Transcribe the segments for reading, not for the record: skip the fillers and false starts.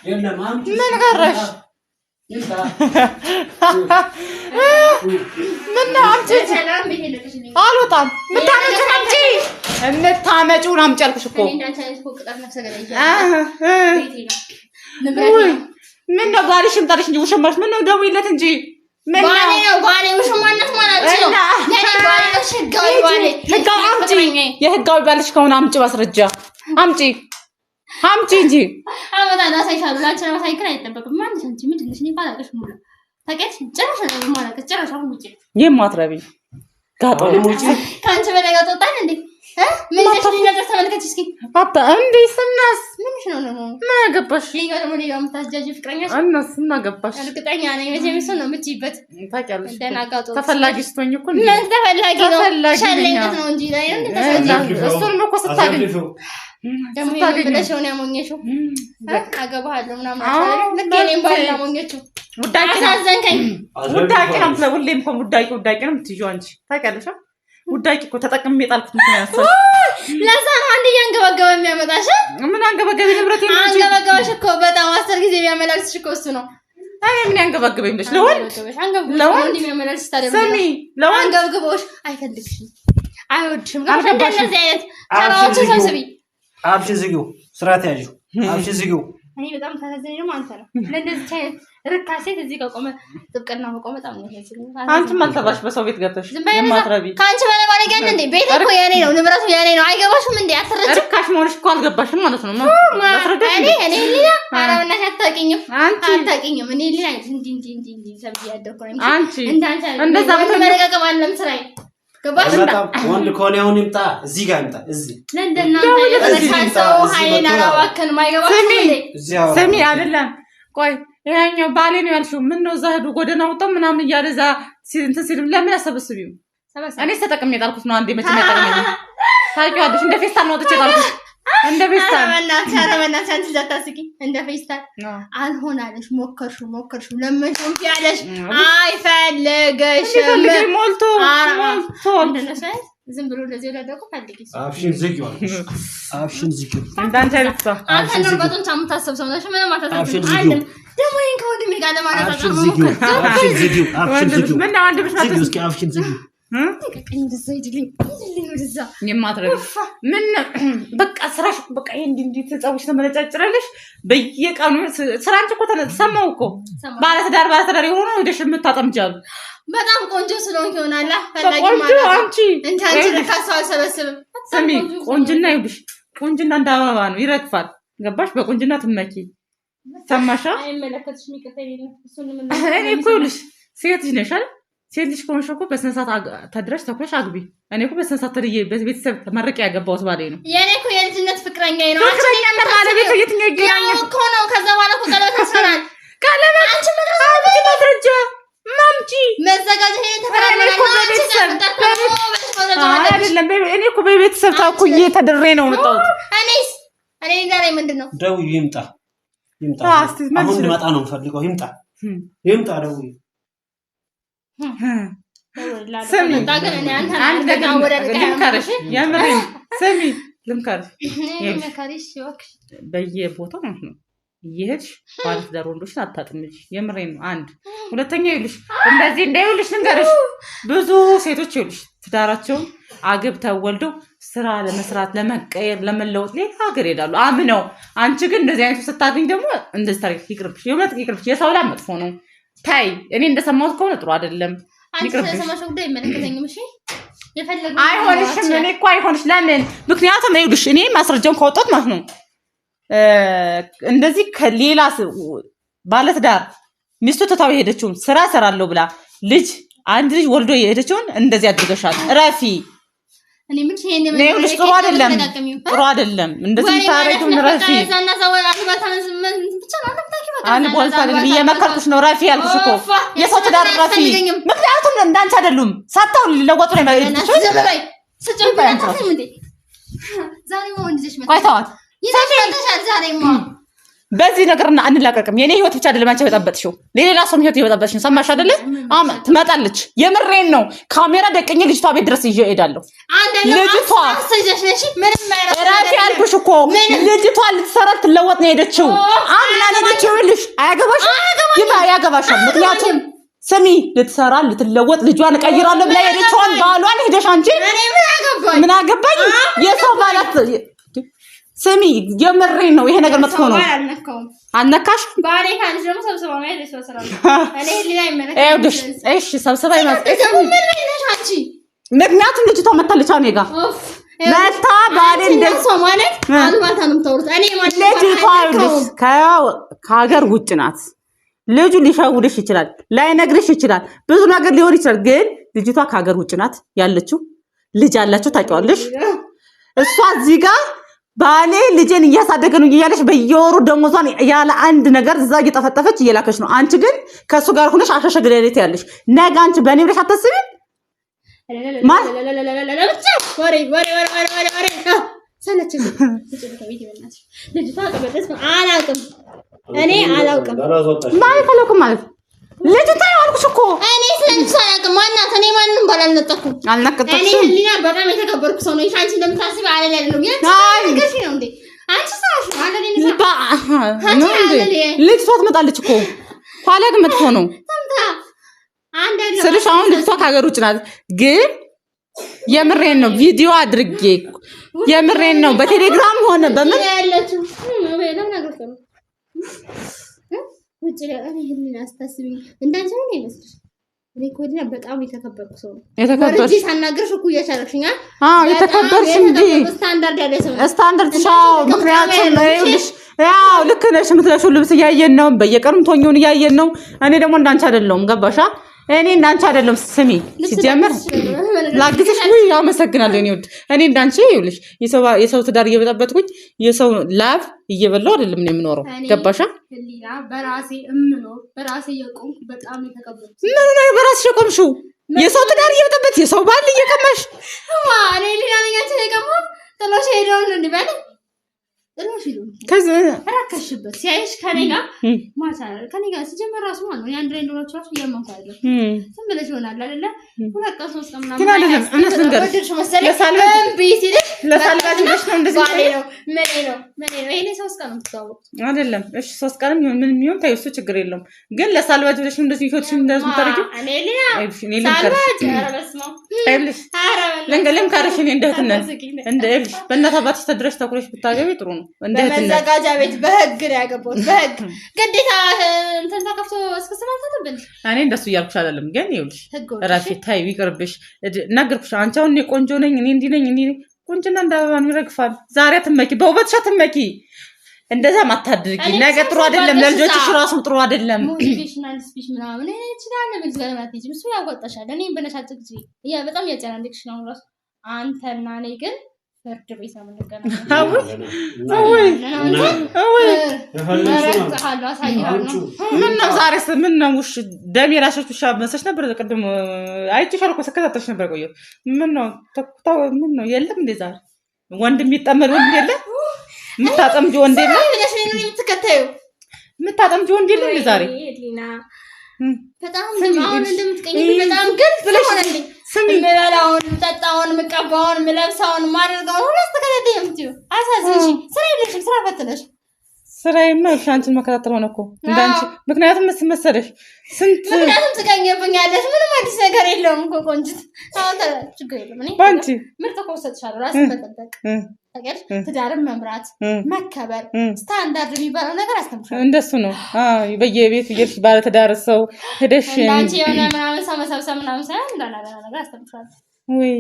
ምን ቀረሽ? ምን አምጪ አልወጣም። የምታመጪውን አምጪ አልኩሽ እኮ። ምን ነው ባልሽ ይምጣልሽ እንጂ ውሽማሽ ምን ነው ደውይለት እንጂ ምን ነው ባሌ ውሽማነት ማለት ነው። የህጋዊ ባልሽ ከሆነ አምጪ ማስረጃ አምጪ እንጂ አመጣና ሳይሻሉ ላንቺ ማሳይከን አይጠበቅም። ማንሽ አንቺ ምንድነሽ? እኔ ባላቀሽ ሙሉ ታውቂያለሽ። ጨረሻ ነው ማለት ጨረሻ ሙጪ የማትረቢ ጋጦ ሙጪ ካንቺ በላይ ጋጦታል እንዴ? ምን ይዘሽ ነገር ተመልከች እስኪ አታ እንዴ ስናስ ምንሽ ነው ነው ምን አገባሽ? ሌላ ደግሞ ሌላ የምታስጃጅ ፍቅረኛሽ እናስ ምን አገባሽ? እርግጠኛ ነኝ መቼም እሱ ነው የምትይበት። ታውቂያለሽ ደናጋጦ ተፈላጊ ስትሆኝ እኮ ምን ተፈላጊ ነው? ሸለኝት ነው እንጂ ላይ እንዴ ተሰጂ እሱን እኮ ስታገኝ ደግሞ ብለሽ ነው ያሞኘሽው። አገባሃለሁ ምናምን አሻለ ለኔም ባል ያሞኘችው ውዳቂ አሳዘንከኝ። ውዳቂ ነው ለሁሌም እኮ ውዳቂ ነው የምትይው አንቺ ታውቂያለሽ። ውዳቂ እኮ ተጠቅሜ ጣልኩት ነው ያሰው ለዛ ነው አንድ ያንገበገበ የሚያመጣሽ። ምን አንገበገበ ንብረት ነው አንገበገበሽ እኮ በጣም 10 ጊዜ ቢያመላልስሽ እኮ እሱ ነው። አይ ምን ያንገበገበኝ ብለሽ ለወንድ የሚያመላልስ ታዲያ ሰሚ ለወንድ አንገብግቦሽ አይፈልግሽም አይወድሽም። እንደዚህ አይነት ተራዎች ሰብስቢ አብሽን ዝጊው ስርዓት ያዥው አብሽን ዝጊው። እኔ በጣም ታዘዘኝ ነው አንተ ነው ለእንደዚህ አይነት ርካሴ እዚህ ጋር ቆመ ጥብቅና መቆም በጣም ነው ያዘኝ። አንቺ ማልተባሽ በሰው ቤት ገብተሽ የማትረቢ ካንቺ በላይ ማለት ያለ እንዴ ቤት እኮ የኔ ነው ንብረቱ የኔ ነው። አይገባሽም እንዴ? አትረጂ ርካሽ መሆንሽ እኮ አልገባሽም ማለት ነው። እኔ ሌላ አራውና አታውቂኝም እኔ ሌላ እንጂ ሰብይ ያደኩ ነኝ አንቺ እንደዛ በተመረቀቀም አለም ስራይ ገባሽ? ወንድ ከሆነ አሁን ይምጣ እዚህ ጋር ይምጣ እዚህ ለንደና ተሳሰው ሃይና አዋከን ማይገባሽ እንዴ? ሰሚ አይደለም ቆይ ያኛው ባሌ ነው ያልሽው ምን ነው ዛህዱ ጎደና ወጣው ምናምን እያለዛ እንትን ሲል ለምን ያሰበስቢው? እኔ ተጠቅሜ ጣልኩት ነው አንዴ መቼም ያጠቅመኝ ታውቂዋለሽ። እንደ ፌስታል ነው ወጥቼ ጣልኩት እንደ ፌስታል በእናትሽ አንቺ ዛታስቂ እንደ ፌስታል አልሆናለሽ። ሞከርሹ ለምንሽም ያለሽ አይፈልገሽም ሞልቶ እንደነሰ ዝም ብሎ ለዚህ ለደቁ ፈልጊ አፍሽን ዝጊው አፍሽን ዝጊው እንዳንተ አይነት ሰው አንተ ነው በጡን ታምታሰብ ሰው ነሽ ምን ማታሰብ አይደለም። ደግሞ ይሄን ከወንድሜ ጋር ለማለት አፍሽን ዝጊው ምን ነው አንድ ብቻ እስኪ አፍሽን ዝጊው የማትረቢ ምን በቃ ስራሽ በቃ እንዲህ ተጻውሽ ተመለጫጭራለሽ በየቀኑ ስራንቺ እኮ ተሰማው እኮ ባለትዳር የሆኑ ወደሽ የምታጠምጃሉ። በጣም ቆንጆ ስለሆንክ ይሆናል ፈላጊ ማለት ነው። አንቺ ለካሰው አልሰበስብም። ስሚ ቆንጅና ይብሽ ቆንጅና እንደ አበባ ነው ይረግፋል። ገባሽ? በቆንጅና ትመኪ ሰማሻ? አይመለከትሽም። ይከፈል እኔ እኮ ይኸውልሽ ሴት ልጅ ነሽ አይደል? ሴት ልጅ ከሆንሽ እኮ በስነ ስርዓት ተድረሽ ተኩለሽ አግቢ። እኔ እኮ በስነ ስርዓት ተድዬ በቤተሰብ ተመርቄ ያገባሁት ባሌ ነው። የኔ እኮ የልጅነት ፍቅረኛዬ ነው። ፍቅረኛ እና ባለቤት የትኛው ይገናኛል እኮ ነው? ከዛ በኋላ እኮ ቀለበት አስፈራል። ቀለበት አንቺ ማስረጃ ማምጪ መዘጋጀት ተፈራራለች። አይደለም እኔ እኮ በቤተሰብ ታኩዬ ተድሬ ነው የመጣሁት። እኔ ጋር ምንድነው? ደውዪ ይምጣ አሁን ልመጣ ነው የምፈልገው። ይምጣ ደውዪ ስሚ ልምከርሽ በየቦታው ማለት ነው እየሄድሽ ባለትዳር ወንዶችን አታጥምጂ። የምሬን ነው። አንድ ሁለተኛ ይኸውልሽ እንደዚህ እንዳይውልሽ ልንገርሽ ብዙ ሴቶች ይኸውልሽ ትዳራቸውን አግብተው ወልደው ስራ ለመስራት ለመቀየር ለመለወጥ ሌላ ሀገር ይሄዳሉ አምነው። አንቺ ግን እንደዚህ አይነቱ ስታገኝ ደግሞ እንደዚህ ታሪክ ይቅርብሽ፣ የእውነት ይቅርብሽ። የሰው ላይ መጥፎ ነው። ታይ እኔ እንደሰማሁት ከሆነ ጥሩ አይደለም። አይሆንሽም። እኔ እኮ አይሆንሽ። ለምን? ምክንያቱም ይኸውልሽ እኔ ማስረጃውን ካወጣሁት ማለት ነው እንደዚህ ከሌላ ባለትዳር ሚስቱ ትታው የሄደችውን ስራ ሰራለሁ ብላ አንድ ልጅ ወልዶ የሄደችውን እንደዚህ አድርገሻል። ረፊ እኔ ምን ሸኔ ነው ይኸውልሽ ጥሩ አይደለም። እንደዚህ ታረጁም ረፊ አንድ ቦልታ አይደለም እየመከርኩሽ ነው። ረፊ ያልኩሽ እኮ የሰው ትዳር ረፊ። ምክንያቱም እንዳንቺ አይደሉም ሳታው ሊለወጡ ነው የማይልሽ። በዚህ ነገርና አንላቀቅም። የኔ ህይወት ብቻ አይደለም አንቺ የበጠበጥሽው ሌላ ሰው ህይወት የበጠበጥሽ ነው። ሰማሽ አይደለ? ትመጣለች። የምሬን ነው። ካሜራ ደቀኝ ልጅቷ ቤት ድረስ ይዤ እሄዳለሁ። ልጅቷ ረፊ ያልኩሽ እኮ ልጅቷ ልትሰራ ትለወጥ ልትለወጥ ነው ሄደችው። አምና ሄደችው። ይኸውልሽ አያገባሽም። ምክንያቱም ስሚ ልትሰራ ልትለወጥ ልጇን እቀይራለሁ ብላ ሄደችውን ባሏን ሄደሽ አንቺ ምን አገባኝ? የሰው ባላት ስሚ የምሬን ነው። ይሄ ነገር መጥፎ ነው። አልነካሽ ባሌ ካንሽ ደግሞ ሰብስባ ማለት ይሰራል። እኔ ሌላ እሺ ሰብስባ ምክንያቱም ልጅቷ መታለች እኔ ጋር መታ ባሌ እንደዚህ ማለት አልባታ ነው የምታወሩት። እኔ ማለት ልጅቷ ከሀገር ውጭ ናት። ልጁ ሊሸውድሽ ይችላል፣ ላይነግርሽ ይችላል፣ ብዙ ነገር ሊሆን ይችላል። ግን ልጅቷ ከሀገር ውጭ ናት ያለችው። ልጅ አላችሁ ታውቂዋለሽ። እሷ እዚህ ጋር ባሌ ልጄን እያሳደገ ነው እያለሽ በየወሩ ደሞዟን ያለ አንድ ነገር እዛ እየጠፈጠፈች እየላከች ነው። አንቺ ግን ከእሱ ጋር ሆነሽ አሻሸ ግደሌት ያለሽ ነገ አንቺ በእኔ ብለሽ አታስቢም? እኔ አላውቅም ማለት ልጅቷ ያልኩሽ እኮ እኔ ስለዚህ አላውቅም። ማናት? እኔ ማንንም ባላልነጠኩም አልነቀጠኩም። እኔ ህሊና በጣም የተከበርኩ ሰው ነው። አንቺ እንደምታስቢ አለል አይደለም። ያንቺ ነው እንዴ? አንቺ ሳሽ አለል ልጅቷ ትመጣለች እኮ ኋላ ግን መጥፎ ነው ስልሽ አሁን ልጅቷ ከሀገር ውጭ ናት። ግን የምሬን ነው ቪዲዮ አድርጌ የምሬን ነው በቴሌግራም ሆነ በምን ያለችው ውጭ ለእኔ ህሊና አስታስቢኝ እንዳንቺ ነው ይመስልሽ? እኔ ኮዲና በጣም የተከበርኩ ሰው ነው። የተከበርሽ ሳናገርሽ እኮ እያቻለሽኛ የተከበርሽ እንጂ ስታንዳርድ ያለ ሰው ስታንዳርድ ሻው ምክንያቱም ነው ያው ልክ ነሽ። የምትለሽው ልብስ እያየን ነው፣ በየቀኑም ቶኞን እያየን ነው። እኔ ደግሞ እንዳንቺ አይደለሁም። ገባሻ? እኔ እንዳንቺ አይደለም። ስሚ ሲጀምር ላግዝሽ ወይ አመሰግናለሁ። እኔ ወድ እኔ እንዳንቺ ይኸውልሽ የሰው ትዳር እየበጣበጥኩኝ የሰው ላብ እየበላው አይደለም ነው የምኖረው። ገባሻ? ህሊና በራሴ እምኖር በራሴ የቆምኩ በጣም የተከበርኩ ምን ነው በራስሽ የቆምሽው? የሰው ትዳር እየበጣበጥ የሰው ባል እየቀማሽ እኔ ሌላ ነገር ተቀማው ጥሎሽ ሄደውን እንዲበል ጥሎሽ ሄደው ከዚህ አራከሽበት ሲያይሽ ከኔ ጋር ማሳረ ከኔ ጋር ሲጀመር ራሱ ማለት ነው ያንድ ላይ እንደሆነች ራሱ እያመንኩ አይደለም። ዝም ብለሽ ይሆናል አይደለ? ሁለት ቀን ሶስት ቀን ምናምን አይደለም። እነሱ ነገር ለሳልባጅ ነው እንደዚህ ነው ምን ነው ይሄኔ ሶስት ቀን ነው አይደለም። እሺ ሶስት ቀንም ይሁን ምንም ይሁን ታይሱ ችግር የለውም። ግን ለሳልባጅ ብለሽ እንደዚህ ይፈትሽ እንደዚህ ምታረጊው እኔ ሌላ ሳልባጅ አረበስማው አይብልሽ ለንገለም ካርሽ እኔ እንደህትነት በእናት አባትሽ ተድረሽ ተኩረሽ ብታገቢ ጥሩ ነው። በመዘጋጃ ቤት በህግ ነው ያገባሁት። በህግ ግዴታ እንትን ተከፍቶ እስከ ሰማንታ ተብል እኔ እንደሱ እያልኩሽ አይደለም። ግን ይኸውልሽ ራሴ ታይ ይቅርብሽ ነገርኩሽ። አንቺ አሁን እኔ ቆንጆ ነኝ እኔ እንዲህ ነኝ እኔ ቆንጆና እንዳባን ይረግፋል። ዛሬ አትመኪ በውበትሽ አትመኪ። እንደዛ ማታድርጊ ነገ ጥሩ አይደለም። ለልጆችሽ ራሱ ጥሩ አይደለም። ሞቲቬሽናል ስፒች ምናምን እኔ ይችላል ለምን ማለት ነው እሱ ያወጣሻል። እኔ በነሻጭ ጊዜ ያ በጣም ያጨናንቅሽ ነው ራሱ አንተና እኔ ግን ፍርድ ቤት ነው የምንገናኘው። ምነው ዛሬስ ምነው ውሽ ደም የራስሽ ውሻ መሰሽ ነበር። ቅድም አይቼሻለሁ እኮ ስከታተልሽ ነበር ቆየሁ። ምነው የለም እንደ ዛሬ ወንድ የሚጠመድ ወንድ የለም? የምታጠምጂ ወንድ የለም? የምታጠምጂ ወንድ የለም እንደ ዛሬ? በጣም አሁን እንደምትቀኝ በጣም ግልጽ ሆነልኝ። የምበላውን የምጠጣውን የምቀባውን የምለብሰውን የማደርገውን ሁሉ አስተካክለሽ የምትይው አሳዝንሽ። ስራ የለሽም፣ ስራ ፈትለሽ ስራዬማ አንቺን መከታተል ሆነ እኮ እንዳንቺ። ምክንያቱም መሰለሽ ምክንያቱም ትቀኝብኛለሽ። ምንም አዲስ ነገር የለውም እኮ ቆንጅት። አሁን ችግር የለም። እኔ ባንቺ ምርጥ እኮ ሰጥሻለሁ። ራስን መጠበቅ ታውቂያለሽ፣ ትዳርን መምራት፣ መከበር፣ ስታንዳርድ የሚባለው ነገር አስተምርሻለሁ። እንደሱ ነው። በየቤት እየሄድሽ ባለትዳር ሰው ሄደሽ እንዳንቺ የሆነ ምናምን ሰው መሰብሰብ ምናምን ሳይሆን እንዳናለ ነገር አስተምርሻለሁ። ወይ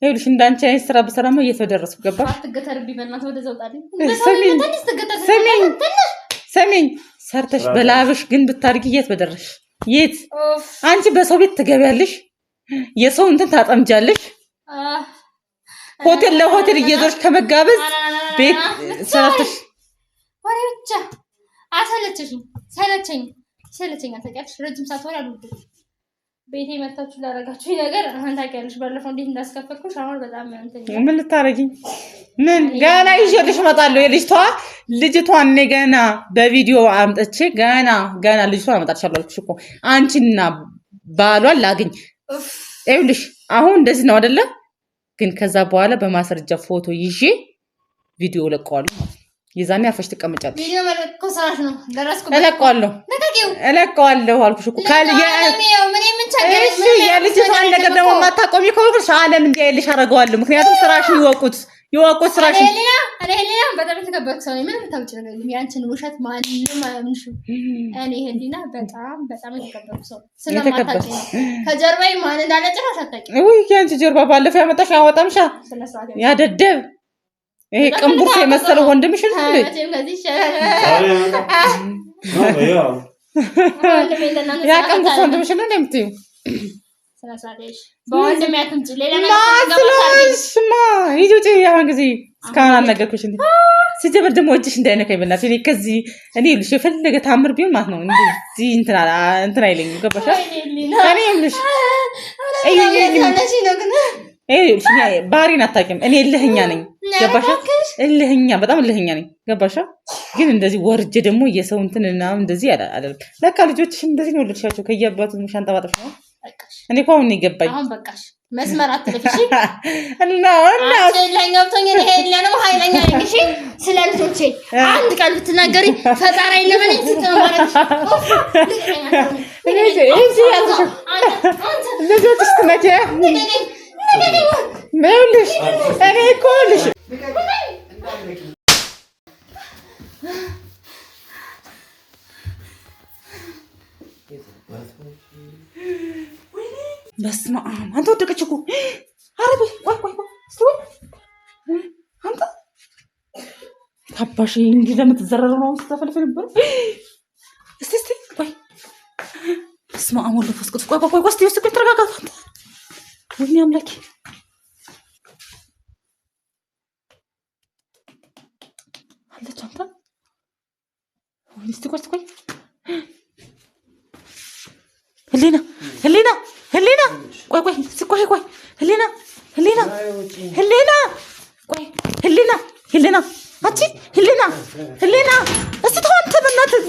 ይኸውልሽ እንዳንቺ አይነት ስራ ብሰራማ እየተደረስኩ ገባሽ። አትገተርብኝ በእናትህ ወደ ዘውጣልኝ። ሰሚኝ ሰርተሽ በላብሽ ግን ብታርጊ የት በደረሽ? የት አንቺ በሰው ቤት ትገቢያለሽ፣ የሰው እንትን ታጠምጃለሽ። ሆቴል ለሆቴል እየዞርሽ ከመጋበዝ ቤት ሰርተሽ ወሬ ብቻ አሰለቸሽኝ። ሰለቸኝ ታውቂያለሽ። ረጅም ሰዓት ወሬ አልወድም። ቤቴ መታችሁ ላደረጋችሁ ነገር አሁን ታውቂያለሽ። ባለፈው እንዴት እንዳስከፈልኩሽ አሁን በጣም ምን ልታረጊኝ? ምን ገና ይዤልሽ እመጣለሁ። ልጅቷን እኔ ገና በቪዲዮ አምጥቼ ገና ልጅቷን አመጣልሻለሁ አልኩሽ እኮ አንቺና ባሏን ላግኝ። ይኸውልሽ አሁን እንደዚህ ነው አይደለ? ግን ከዛ በኋላ በማስረጃ ፎቶ ይዤ ቪዲዮ ለቀዋለሁ። የዛኔ አርፈሽ ትቀመጫለሽ። ቪዲዮ መልኩ ሰራሽ ነው ደረስኩ። እለቀዋለሁ አልኩሽ እኮ የልጅቷን ነገር ደግሞ የማታቆሚ ከሆንሽ ዓለም እንዲያይልሽ አደርገዋለሁ። ምክንያቱም ስራሽን ይወቁት ስራሽን። ሄሊና በጣም የተከበርኩ ሰው ነኝ። ምንም ታውቂ ነገር የለም። ያንቺን ውሸት ማንም አያምንሽም። እኔ ሄሊና በጣም የተከበርኩ ሰው ስለማታውቂ ከጀርባዬ ማን እንዳለ ጭራሽ አታውቂም። ውይ ያንቺ ጀርባ ባለፈው ያመጣሽ አወጣምሻ ያደደብ ይሄ ቅንቡርስ የመሰለው ወንድምሽ ነው እንዴ? ያ ቅንቡርስ ወንድምሽ ነው እንዴ የምትይው? በወንድም ያትምጪ ሌላ ሂጂ ውጪ። አሁን ጊዜ እስካሁን አልነገርኩሽ እንዴ? ሲጀምር ደግሞ እጅሽ እንዳይነካኝ በእናትሽ። እኔ ከዚህ እኔ ይኸውልሽ የፈለገ ታምር ቢሆን ማለት ነው እንደዚህ እንትን አይለኝም። ገባሽ? እኔ ይኸውልሽ ይኸውልሽ ባህሪን አታውቂም። እኔ እልህኛ ነኝ። ገባሽ? እልህኛ በጣም እልህኛ ነኝ። ገባሽ? ግን እንደዚህ ወርጄ ደግሞ የሰው እንትን ምናምን እንደዚህ አይደለም። ለካ ልጆችሽ እንደዚህ ነው የወለድሻቸው ከየአባቱ ሻንጣ ባጠፍ ነው። እኔ እኮ አሁን ይገባኝ። አሁን በቃሽ መስመር አትልፍሽ እና ኃይለኛ ብትሆኝ እኔ ኃይለኛ ነኝ። እሺ ስለ ልጆቼ አንድ ቃል ብትናገሪ ፈጣሪ ለምን ትተው ማለት ልጆችሽ ትመጪ ነውልሽ እኔ እኮ ልሽ በስመ አብ አንተ ወደቀች እኮ አረብ ቆይ አንተ ታባሽ እንዲህ ለምትዘረረው ነው ተፈልፈ ነበር። እስቲ ቆይ በስመ አብ ወልድ መንፈስ ቅዱስ ቆይ እስቲ ወስድ ተረጋጋ አንተ ወይኔ አምላኬ አለች አንተ እስቲ ቆይ ህሊና ቆይ ቆይ ህሊና ቆይ ህሊና አቺ ህሊና እስቲ ተው አንተ በእናትህ